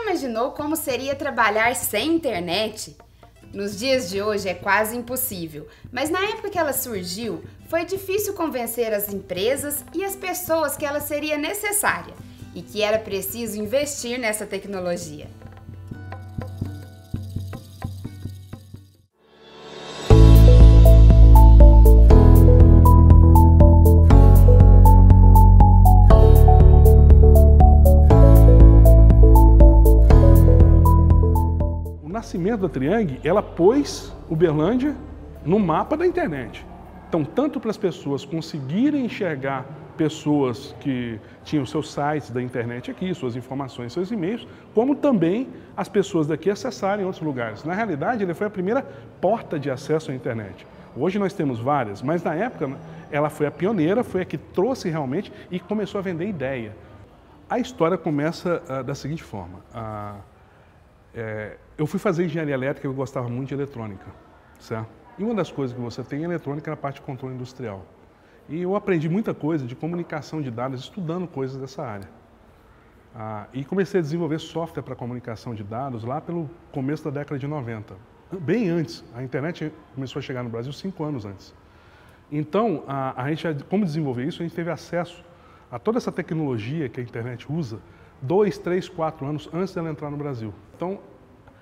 imaginou como seria trabalhar sem internet? Nos dias de hoje é quase impossível, mas na época que ela surgiu, foi difícil convencer as empresas e as pessoas que ela seria necessária e que era preciso investir nessa tecnologia. O nascimento da Triang, ela pôs Uberlândia no mapa da internet. Então, tanto para as pessoas conseguirem enxergar pessoas que tinham seus sites da internet aqui, suas informações, seus e-mails, como também as pessoas daqui acessarem outros lugares. Na realidade, ele foi a primeira porta de acesso à internet. Hoje nós temos várias, mas na época ela foi a pioneira, foi a que trouxe realmente e começou a vender ideia. A história começa da seguinte forma. Eu fui fazer engenharia elétrica e eu gostava muito de eletrônica, certo? E uma das coisas que você tem em eletrônica é a parte de controle industrial. E eu aprendi muita coisa de comunicação de dados, estudando coisas dessa área. E comecei a desenvolver software para comunicação de dados lá pelo começo da década de 90. Bem antes, a internet começou a chegar no Brasil 5 anos antes. Então, como desenvolver isso, a gente teve acesso a toda essa tecnologia que a internet usa 2, 3, 4 anos antes dela entrar no Brasil. Então,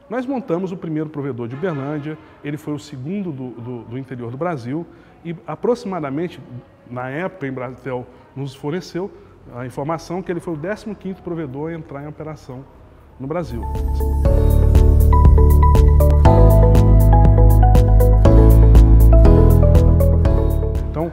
nós montamos o primeiro provedor de Uberlândia, ele foi o segundo do interior do Brasil e aproximadamente, na época, a Embratel nos forneceu a informação que ele foi o 15º provedor a entrar em operação no Brasil. Então,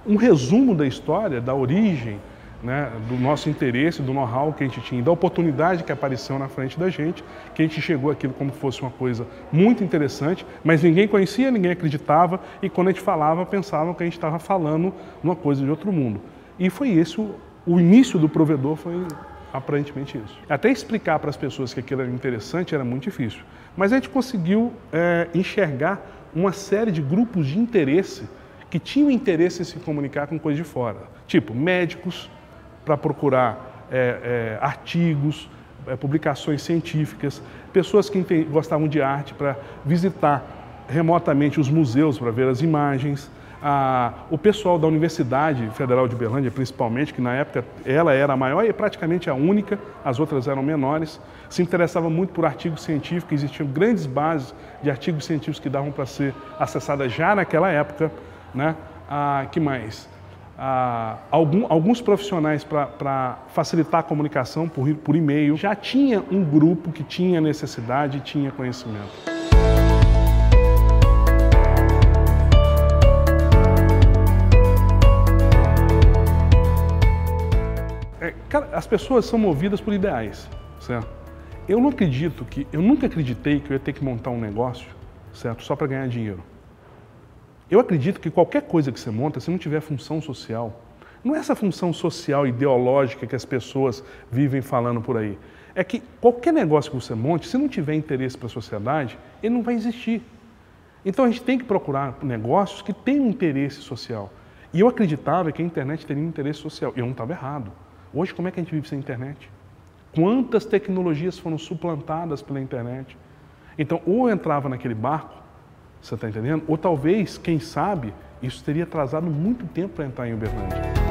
um resumo da história, da origem, né, do nosso interesse, do know-how que a gente tinha, da oportunidade que apareceu na frente da gente, que a gente chegou aquilo como fosse uma coisa muito interessante, mas ninguém conhecia, ninguém acreditava, e quando a gente falava, pensavam que a gente estava falando uma coisa de outro mundo. E foi esse o início do provedor, foi aparentemente isso. Até explicar para as pessoas que aquilo era interessante era muito difícil, mas a gente conseguiu enxergar uma série de grupos de interesse que tinham interesse em se comunicar com coisas de fora, tipo médicos, para procurar artigos, publicações científicas, pessoas que gostavam de arte para visitar remotamente os museus para ver as imagens, o pessoal da Universidade Federal de Uberlândia, principalmente, que na época ela era a maior e praticamente a única, as outras eram menores, se interessava muito por artigos científicos, existiam grandes bases de artigos científicos que davam para ser acessadas já naquela época, né? Que mais? Alguns profissionais para facilitar a comunicação por e-mail. Já tinha um grupo que tinha necessidade e tinha conhecimento. As pessoas são movidas por ideais, certo? Eu nunca acreditei que eu ia ter que montar um negócio, certo, só para ganhar dinheiro. Eu acredito que qualquer coisa que você monta, se não tiver função social, não é essa função social ideológica que as pessoas vivem falando por aí. É que qualquer negócio que você monte, se não tiver interesse para a sociedade, ele não vai existir. Então a gente tem que procurar negócios que tenham interesse social. E eu acreditava que a internet teria um interesse social. E eu não estava errado. Hoje, como é que a gente vive sem internet? Quantas tecnologias foram suplantadas pela internet? Então, ou eu entrava naquele barco, você está entendendo? Ou talvez, quem sabe, isso teria atrasado muito tempo para entrar em Uberlândia.